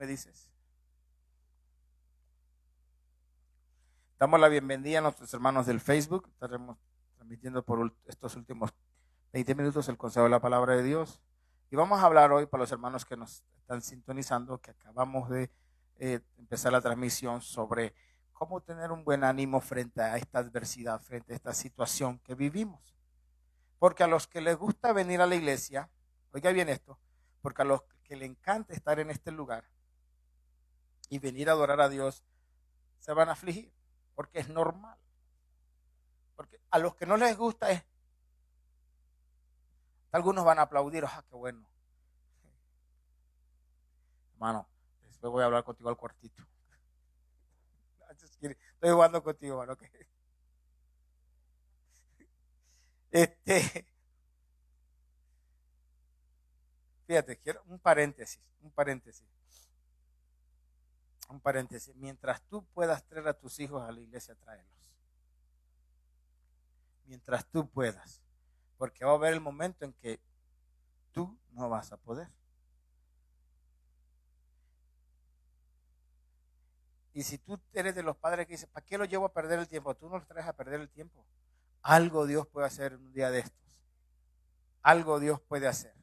me dices? Damos la bienvenida a nuestros hermanos del Facebook. Estaremos transmitiendo por estos últimos 20 minutos el consejo de la palabra de Dios. Y vamos a hablar hoy para los hermanos que nos están sintonizando, que acabamos de empezar la transmisión, sobre cómo tener un buen ánimo frente a esta adversidad, frente a esta situación que vivimos. Porque a los que les gusta venir a la iglesia, oiga bien esto, porque a los que les encanta estar en este lugar y venir a adorar a Dios, se van a afligir, porque es normal. Porque a los que no les gusta es, algunos van a aplaudir, ¡ah, qué bueno! Hermano, después voy a hablar contigo al cuartito. Estoy jugando contigo, hermano. ¿Okay? Fíjate, quiero un paréntesis. Mientras tú puedas traer a tus hijos a la iglesia, tráelos. Mientras tú puedas. Porque va a haber el momento en que tú no vas a poder. Y si tú eres de los padres que dicen, ¿para qué lo llevo a perder el tiempo? Tú no los traes a perder el tiempo. Algo Dios puede hacer en un día de estos. Algo Dios puede hacer.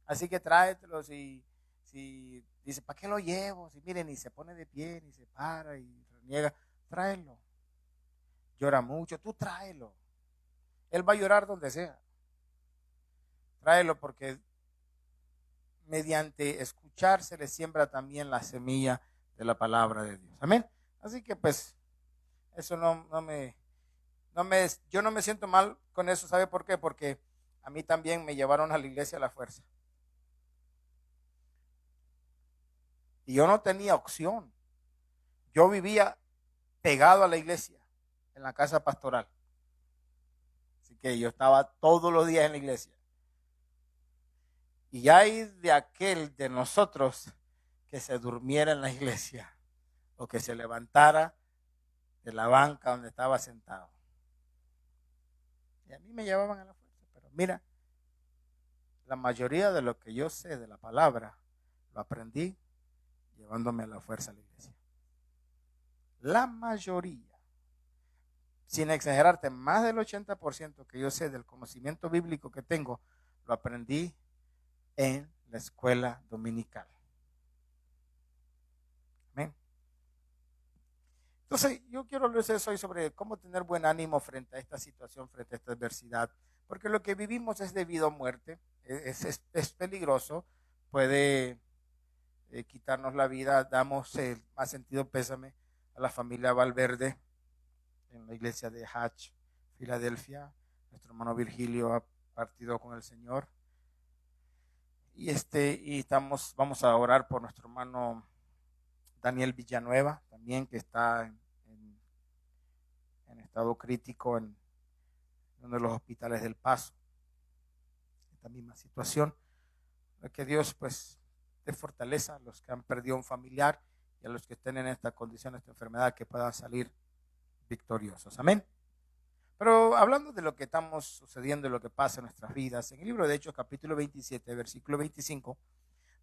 Así que tráetelos y si dice, ¿para qué lo llevo? Si miren, ni se pone de pie, ni se para y reniega, tráelo. Llora mucho, tú tráelo. Él va a llorar donde sea. Tráelo porque mediante escuchar se le siembra también la semilla de la palabra de Dios. Amén. Así que pues, eso yo no me siento mal con eso. ¿Sabe por qué? Porque a mí también me llevaron a la iglesia a la fuerza. Y yo no tenía opción. Yo vivía pegado a la iglesia, en la casa pastoral. Así que yo estaba todos los días en la iglesia. Y hay de aquel de nosotros que se durmiera en la iglesia o que se levantara de la banca donde estaba sentado. Y a mí me llevaban a la fuerza. Pero mira, la mayoría de lo que yo sé de la palabra lo aprendí llevándome a la fuerza a la iglesia. La mayoría, sin exagerarte, más del 80% que yo sé del conocimiento bíblico que tengo, lo aprendí en la escuela dominical. Amén. Entonces, yo quiero hablarles hoy sobre cómo tener buen ánimo frente a esta situación, frente a esta adversidad, porque lo que vivimos es debido a muerte, es peligroso, puede quitarnos la vida. Damos más sentido pésame a la familia Valverde en la iglesia de Hatch, Filadelfia. Nuestro hermano Virgilio ha partido con el Señor. Y vamos a orar por nuestro hermano Daniel Villanueva, también, que está en estado crítico en uno de los hospitales del Paso. Esta misma situación. Que Dios pues dé fortaleza a los que han perdido un familiar y a los que estén en esta condición, esta enfermedad, que puedan salir victoriosos. Amén. Pero hablando de lo que estamos sucediendo y lo que pasa en nuestras vidas, en el libro de Hechos, capítulo 27, versículo 25,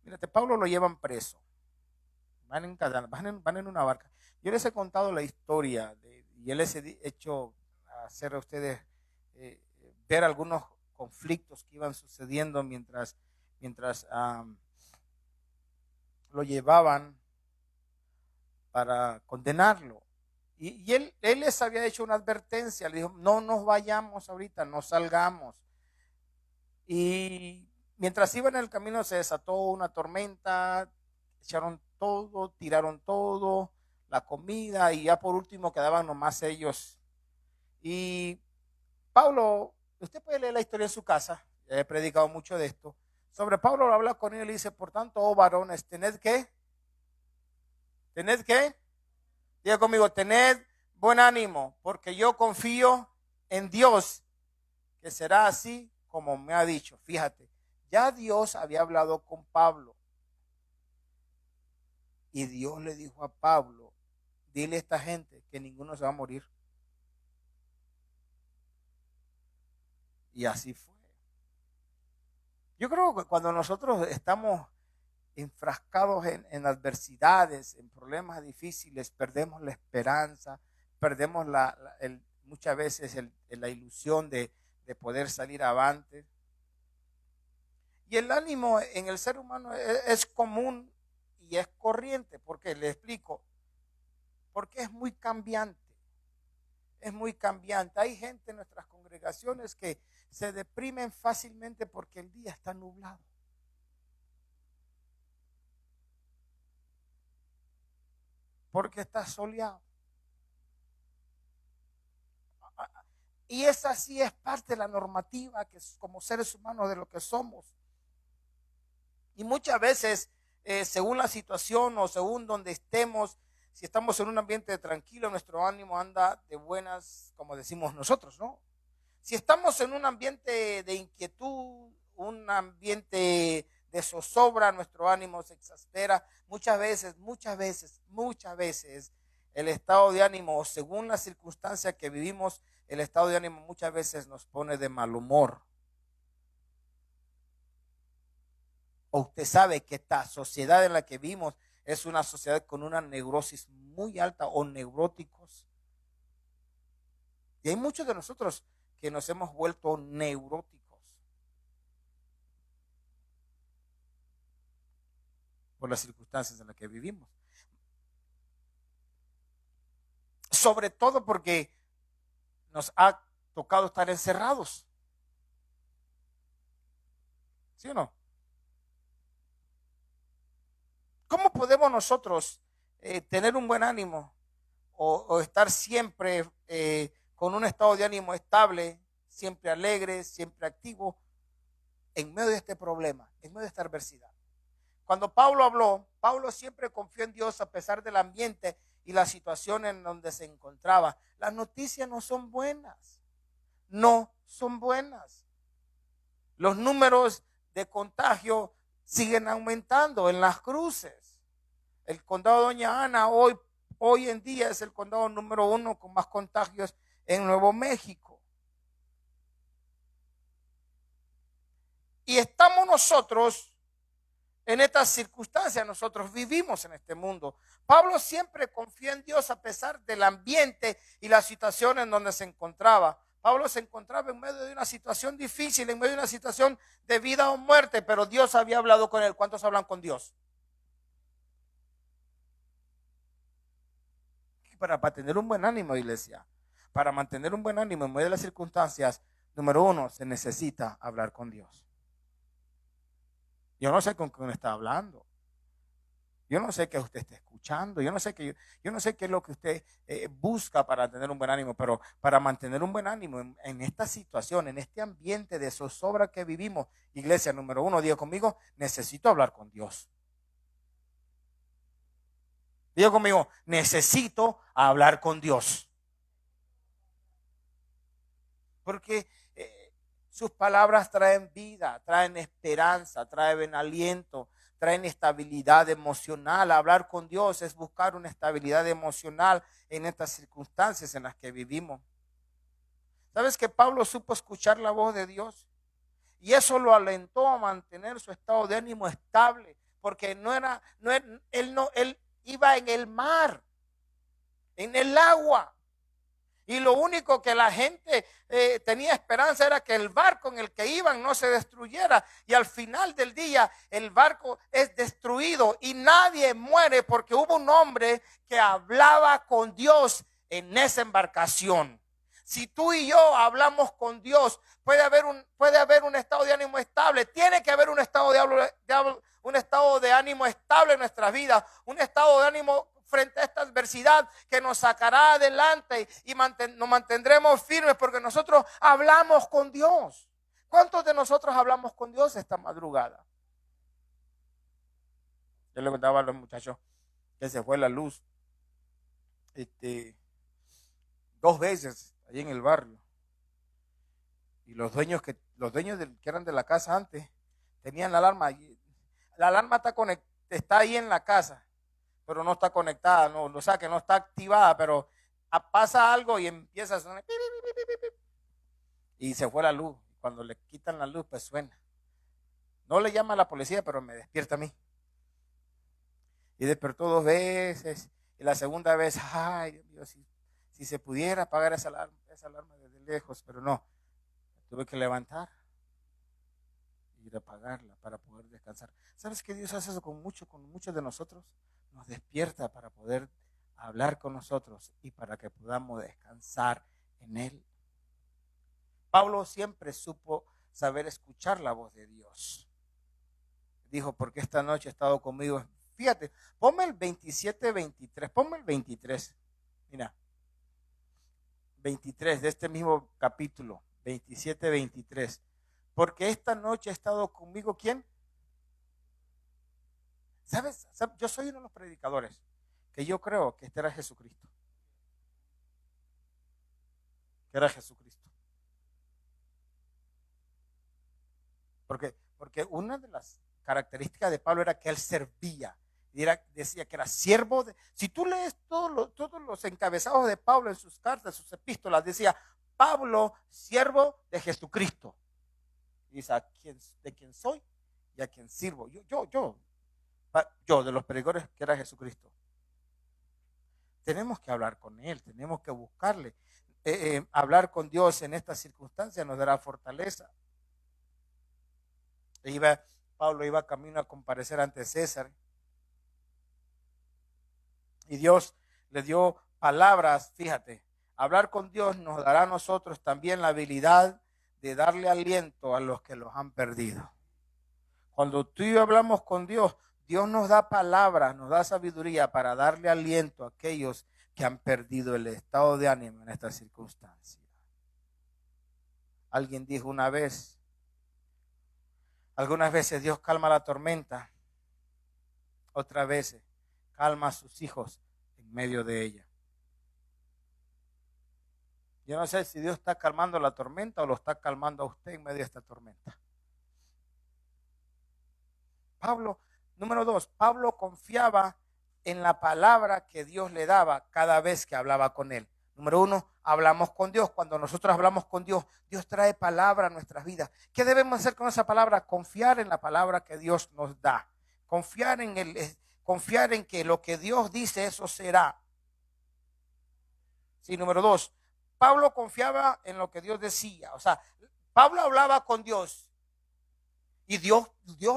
mírate, Pablo lo llevan preso. Van en una barca. Yo les he contado la historia y les he hecho hacer a ustedes ver algunos conflictos que iban sucediendo mientras lo llevaban para condenarlo. Y él les había hecho una advertencia, le dijo, no nos vayamos ahorita, no salgamos. Y mientras iban en el camino se desató una tormenta, echaron todo, tiraron todo, la comida, y ya por último quedaban nomás ellos. Y Pablo, usted puede leer la historia en su casa, he predicado mucho de esto. Sobre Pablo habla con él y dice, por tanto, oh varones, tened que, diga conmigo, tened buen ánimo, porque yo confío en Dios, que será así como me ha dicho. Fíjate, ya Dios había hablado con Pablo. Y Dios le dijo a Pablo, dile a esta gente que ninguno se va a morir. Y así fue. Yo creo que cuando nosotros estamos enfrascados en adversidades, en problemas difíciles, perdemos la esperanza, perdemos muchas veces la ilusión de poder salir avante. Y el ánimo en el ser humano es común y es corriente, porque le explico, porque es muy cambiante. Es muy cambiante. Hay gente en nuestras congregaciones que se deprimen fácilmente porque el día está nublado. Porque está soleado. Y esa sí es parte de la normativa que como seres humanos de lo que somos. Y muchas veces, según la situación o según donde estemos, si estamos en un ambiente tranquilo, nuestro ánimo anda de buenas, como decimos nosotros, ¿no? Si estamos en un ambiente de inquietud, un ambiente de zozobra, nuestro ánimo se exaspera. Muchas veces, el estado de ánimo, según la circunstancia que vivimos, el estado de ánimo muchas veces nos pone de mal humor. O usted sabe que esta sociedad en la que vivimos es una sociedad con una neurosis muy alta o neuróticos. Y hay muchos de nosotros que nos hemos vuelto neuróticos por las circunstancias en las que vivimos. Sobre todo porque nos ha tocado estar encerrados. ¿Sí o no? ¿Cómo podemos nosotros tener un buen ánimo o estar siempre con un estado de ánimo estable, siempre alegre, siempre activo, en medio de este problema, en medio de esta adversidad? Cuando Pablo habló, Pablo siempre confió en Dios a pesar del ambiente y la situación en donde se encontraba. Las noticias no son buenas, no son buenas. Los números de contagio siguen aumentando en las cruces. El condado de Doña Ana hoy en día es el condado número 1 con más contagios en Nuevo México. Y estamos nosotros en estas circunstancias, nosotros vivimos en este mundo. Pablo siempre confió en Dios a pesar del ambiente y la situación en donde se encontraba. Pablo se encontraba en medio de una situación difícil, en medio de una situación de vida o muerte, pero Dios había hablado con él. ¿Cuántos hablan con Dios? Para tener un buen ánimo, iglesia, para mantener un buen ánimo en medio de las circunstancias, número 1, se necesita hablar con Dios. Yo no sé con quién está hablando. Yo no sé qué usted está escuchando. Yo no sé qué es lo que usted busca para tener un buen ánimo, pero para mantener un buen ánimo en esta situación, en este ambiente de zozobra que vivimos, iglesia, número 1, diga conmigo, necesito hablar con Dios. Diga conmigo, necesito hablar con Dios. Porque sus palabras traen vida, traen esperanza, traen aliento, traen estabilidad emocional. Hablar con Dios es buscar una estabilidad emocional en estas circunstancias en las que vivimos. ¿Sabes que Pablo supo escuchar la voz de Dios? Y eso lo alentó a mantener su estado de ánimo estable, porque él iba en el mar, en el agua. Y lo único que la gente tenía esperanza era que el barco en el que iban no se destruyera. Y al final del día el barco es destruido y nadie muere porque hubo un hombre que hablaba con Dios en esa embarcación. Si tú y yo hablamos con Dios, puede haber un estado de ánimo estable. Tiene que haber un estado de ánimo estable en nuestras vidas. Un estado de ánimo frente a esta adversidad que nos sacará adelante y nos mantendremos firmes porque nosotros hablamos con Dios. ¿Cuántos de nosotros hablamos con Dios esta madrugada? Yo le contaba a los muchachos que se fue la luz 2 veces allí en el barrio. Y los dueños que eran de la casa antes tenían la alarma. La alarma está ahí en la casa, pero no está conectada, o sea que no está activada, pero pasa algo y empieza a sonar y se fue la luz. Cuando le quitan la luz, pues suena. No le llama a la policía, pero me despierta a mí. Y despertó 2 veces. Y la segunda vez, ay, Dios mío, si se pudiera apagar esa alarma desde lejos, pero no. Tuve que levantar y ir a apagarla para poder descansar. ¿Sabes que Dios hace eso con muchos de nosotros? Nos despierta para poder hablar con nosotros y para que podamos descansar en Él. Pablo siempre supo saber escuchar la voz de Dios. Dijo, porque esta noche ha estado conmigo. Fíjate, ponme el 27-23, ponme el 23. Mira, 23 de este mismo capítulo, 27-23. Porque esta noche ha estado conmigo, ¿quién? ¿Sabes? Yo soy uno de los predicadores que yo creo que este era Jesucristo. Que era Jesucristo. Porque una de las características de Pablo era que él servía. Y decía que era siervo de... Si tú lees todos los encabezados de Pablo en sus cartas, sus epístolas, decía Pablo, siervo de Jesucristo. Y dice, ¿de quién soy y a quién sirvo? Yo de los predicadores que era Jesucristo. Tenemos que hablar con Él, tenemos que buscarle. Hablar con Dios en estas circunstancias nos dará fortaleza. Pablo iba camino a comparecer ante César. Y Dios le dio palabras, fíjate, hablar con Dios nos dará a nosotros también la habilidad de darle aliento a los que los han perdido. Cuando tú y yo hablamos con Dios, Dios nos da palabras, nos da sabiduría para darle aliento a aquellos que han perdido el estado de ánimo en esta circunstancia. Alguien dijo una vez, algunas veces Dios calma la tormenta, otras veces calma a sus hijos en medio de ella. Yo no sé si Dios está calmando la tormenta o lo está calmando a usted en medio de esta tormenta. Número 2, Pablo confiaba en la palabra que Dios le daba cada vez que hablaba con él. Número 1, hablamos con Dios. Cuando nosotros hablamos con Dios, Dios trae palabra a nuestras vidas. ¿Qué debemos hacer con esa palabra? Confiar en la palabra que Dios nos da. Confiar en que lo que Dios dice, eso será. Sí, número 2, Pablo confiaba en lo que Dios decía. O sea, Pablo hablaba con Dios. Y Dios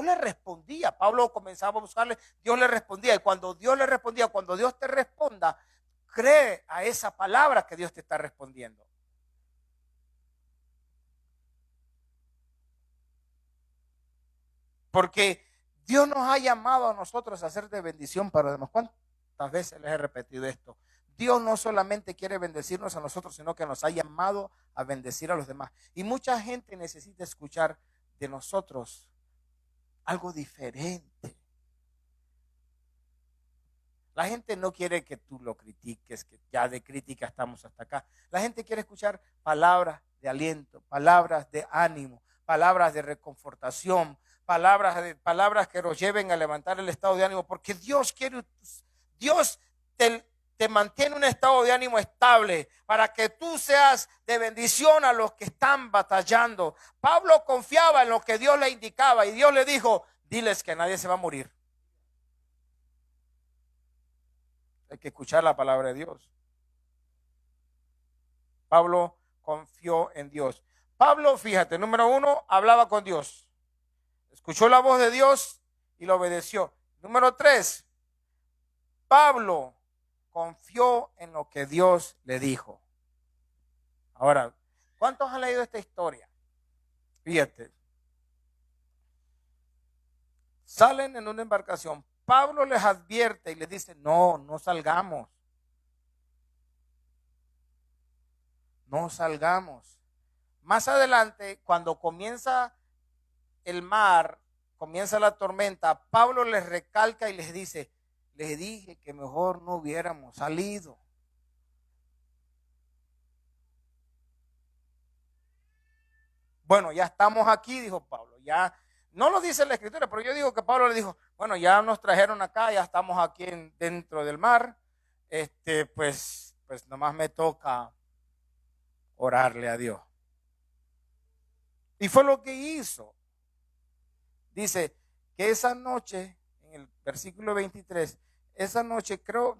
le respondía. Pablo comenzaba a buscarle, Dios le respondía. Y cuando Dios le respondía, cuando Dios te responda, cree a esa palabra que Dios te está respondiendo. Porque Dios nos ha llamado a nosotros a ser de bendición para los demás. ¿Cuántas veces les he repetido esto? Dios no solamente quiere bendecirnos a nosotros, sino que nos ha llamado a bendecir a los demás. Y mucha gente necesita escuchar de nosotros algo diferente. La gente no quiere que tú lo critiques, que ya de crítica estamos hasta acá. La gente quiere escuchar palabras de aliento, palabras de ánimo, palabras de reconfortación, palabras que nos lleven a levantar el estado de ánimo, porque Dios te mantiene un estado de ánimo estable para que tú seas de bendición a los que están batallando. Pablo confiaba en lo que Dios le indicaba y Dios le dijo, diles que nadie se va a morir. Hay que escuchar la palabra de Dios. Pablo confió en Dios. Pablo, fíjate, número 1, hablaba con Dios. Escuchó la voz de Dios y lo obedeció. Número 3, Pablo confió en lo que Dios le dijo. Ahora, ¿cuántos han leído esta historia? Fíjate. Salen en una embarcación. Pablo les advierte y les dice, no salgamos. No salgamos. Más adelante, cuando comienza el mar, comienza la tormenta, Pablo les recalca y les dice, les dije que mejor no hubiéramos salido. Bueno, ya estamos aquí, dijo Pablo. Ya no lo dice la escritura, pero yo digo que Pablo le dijo, bueno, ya nos trajeron acá, ya estamos aquí dentro del mar. Pues nomás me toca orarle a Dios. Y fue lo que hizo. Dice que esa noche, en el versículo 23. Esa noche creo,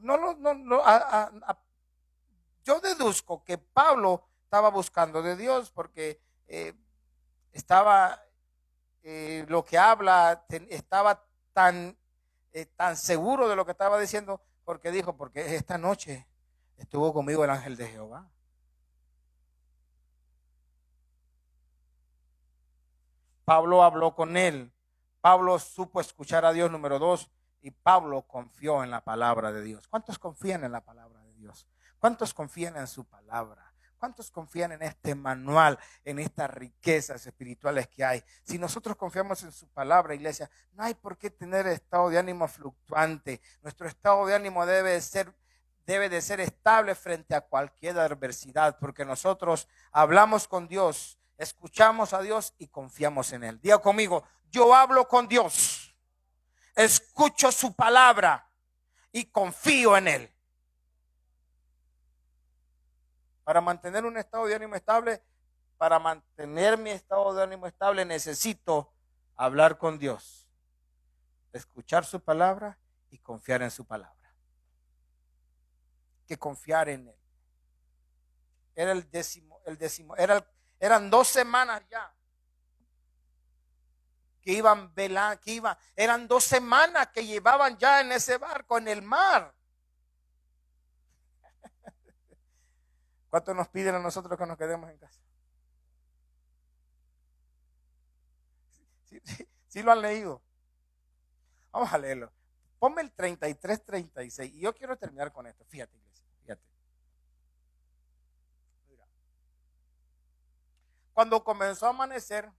yo deduzco que Pablo estaba buscando de Dios porque estaba, lo que habla, estaba tan seguro de lo que estaba diciendo, porque dijo, porque esta noche estuvo conmigo el ángel de Jehová. Pablo habló con él. Pablo supo escuchar a Dios, número 2, y Pablo confió en la palabra de Dios. ¿Cuántos confían en la palabra de Dios? ¿Cuántos confían en su palabra? ¿Cuántos confían en este manual, en estas riquezas espirituales que hay? Si nosotros confiamos en su palabra, iglesia, no hay por qué tener estado de ánimo fluctuante. Nuestro estado de ánimo debe de ser estable frente a cualquier adversidad, porque nosotros hablamos con Dios, escuchamos a Dios y confiamos en Él. Diga conmigo, yo hablo con Dios, escucho su palabra y confío en Él. Para mantener un estado de ánimo estable, para mantener mi estado de ánimo estable, necesito hablar con Dios, escuchar su palabra y confiar en su palabra. Que confiar en Él. Era el décimo, eran 2 semanas ya que iban velando, eran 2 semanas que llevaban ya en ese barco, en el mar. ¿Cuánto nos piden a nosotros que nos quedemos en casa? Sí lo han leído. Vamos a leerlo. Ponme el 33, 36. Y yo quiero terminar con esto. Fíjate, iglesia, fíjate. Mira. Cuando comenzó a amanecer,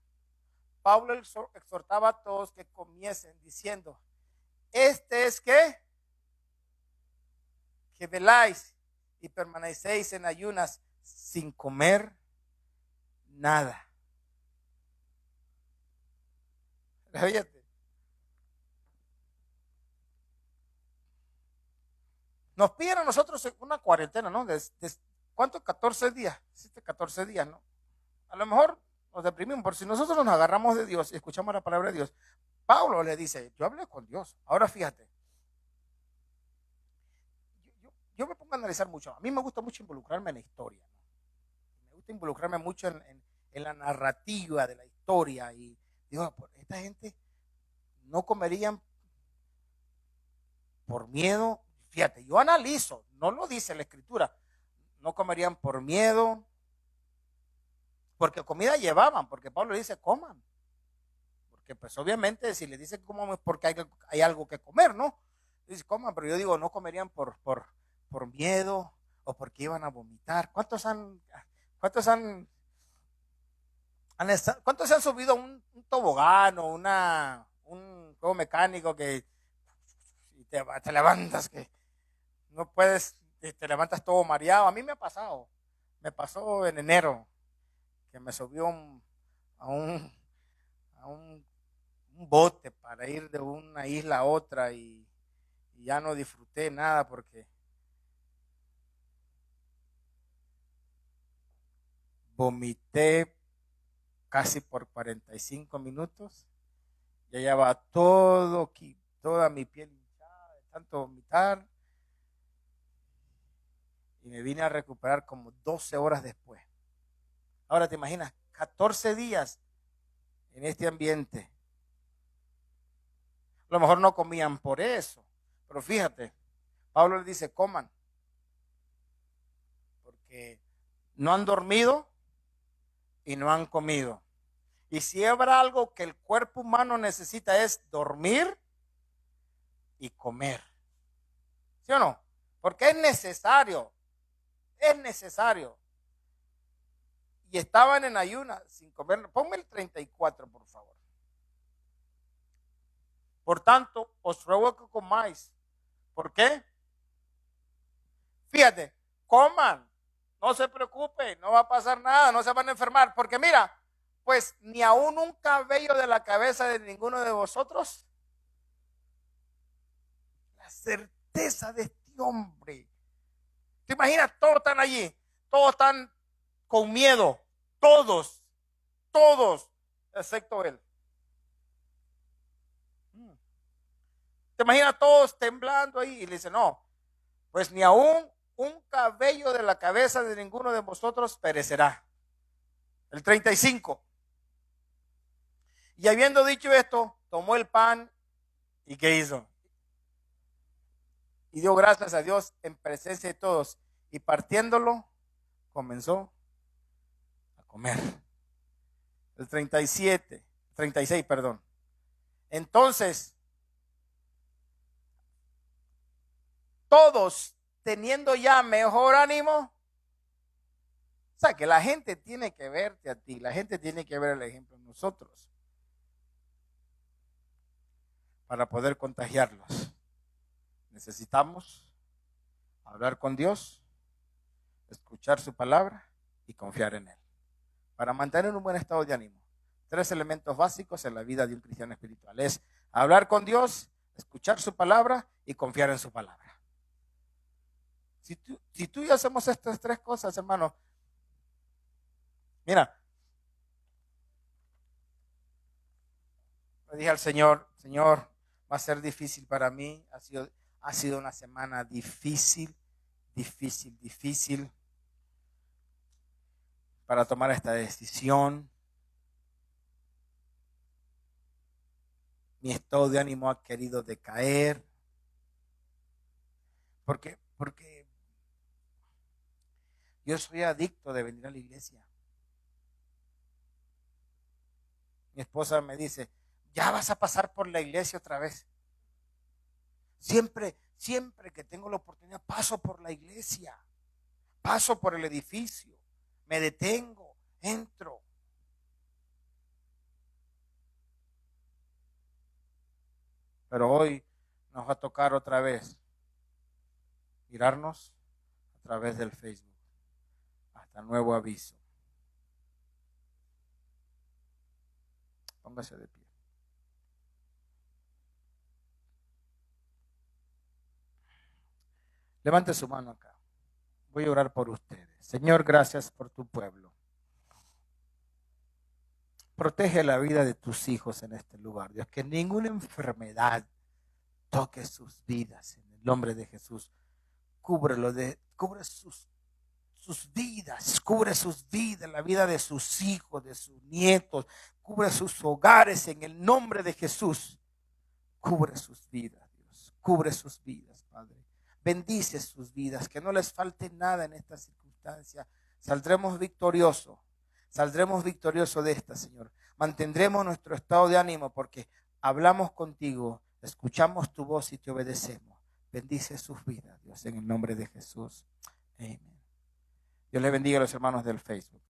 Pablo exhortaba a todos que comiesen diciendo, este es que veláis y permanecéis en ayunas sin comer nada. Fíjate. Nos piden a nosotros una cuarentena, ¿no? ¿Cuánto? 14 días. 14 días, ¿no? A lo mejor nos deprimimos, por si nosotros nos agarramos de Dios y escuchamos la palabra de Dios. Pablo le dice, yo hablé con Dios. Ahora fíjate. Yo me pongo a analizar mucho. A mí me gusta mucho involucrarme en la historia, ¿no? Me gusta involucrarme mucho en la narrativa de la historia. Y digo, esta gente no comerían por miedo. Fíjate, yo analizo, no lo dice la escritura. No comerían por miedo, porque comida llevaban, porque Pablo le dice coman. Porque pues obviamente si le dice que comamos es porque hay algo que comer, ¿no? Dice coman, pero yo digo no comerían por miedo o porque iban a vomitar. ¿Cuántos se han subido a un tobogán o un juego mecánico que te levantas, que no puedes, te levantas todo mareado? A mí me pasó en enero, que me subió a un bote para ir de una isla a otra y ya no disfruté nada porque vomité casi por 45 minutos. Ya llevaba toda mi piel hinchada de tanto vomitar. Y me vine a recuperar como 12 horas después. Ahora te imaginas, 14 días en este ambiente. A lo mejor no comían por eso. Pero fíjate, Pablo le dice, coman. Porque no han dormido y no han comido. Y si habrá algo que el cuerpo humano necesita es dormir y comer. ¿Sí o no? Porque es necesario. Es necesario. Y estaban en ayunas sin comer. Ponme el 34, por favor. Por tanto, os ruego que comáis. ¿Por qué? Fíjate, coman. No se preocupen, no va a pasar nada, no se van a enfermar. Porque mira, pues ni aún un cabello de la cabeza de ninguno de vosotros. La certeza de este hombre. ¿Te imaginas? Todos están allí, todos están con miedo, todos, excepto él. ¿Se imagina todos temblando ahí? Y le dice, no, pues ni aún un cabello de la cabeza de ninguno de vosotros perecerá. El 35. Y habiendo dicho esto, tomó el pan y ¿qué hizo? Y dio gracias a Dios en presencia de todos. Y partiéndolo, comenzó a comer. El 36, perdón. Entonces, todos teniendo ya mejor ánimo, o sea, que la gente tiene que verte a ti, la gente tiene que ver el ejemplo en nosotros para poder contagiarlos. Necesitamos hablar con Dios, escuchar su palabra y confiar en Él. Para mantener un buen estado de ánimo, 3 elementos básicos en la vida de un cristiano espiritual es hablar con Dios, escuchar su palabra y confiar en su palabra. Si tú y yo hacemos estas 3 cosas, hermano, mira, le dije al Señor, Señor, va a ser difícil para mí, ha sido una semana difícil para tomar esta decisión. Mi estado de ánimo ha querido decaer. Porque yo soy adicto de venir a la iglesia. Mi esposa me dice, ya vas a pasar por la iglesia otra vez. Siempre que tengo la oportunidad, paso por la iglesia. Paso por el edificio. Me detengo, entro. Pero hoy nos va a tocar otra vez mirarnos a través del Facebook. Hasta nuevo aviso. Póngase de pie. Levante su mano acá. Voy a orar por ustedes. Señor, gracias por tu pueblo. Protege la vida de tus hijos en este lugar, Dios. Que ninguna enfermedad toque sus vidas en el nombre de Jesús. Cubre sus vidas, la vida de sus hijos, de sus nietos. Cubre sus hogares en el nombre de Jesús. Cubre sus vidas, Dios. Cubre sus vidas, Padre. Bendice sus vidas, que no les falte nada en esta circunstancia. Saldremos victoriosos de esta, Señor. Mantendremos nuestro estado de ánimo porque hablamos contigo, escuchamos tu voz y te obedecemos. Bendice sus vidas, Dios, en el nombre de Jesús. Amén. Dios le bendiga a los hermanos del Facebook.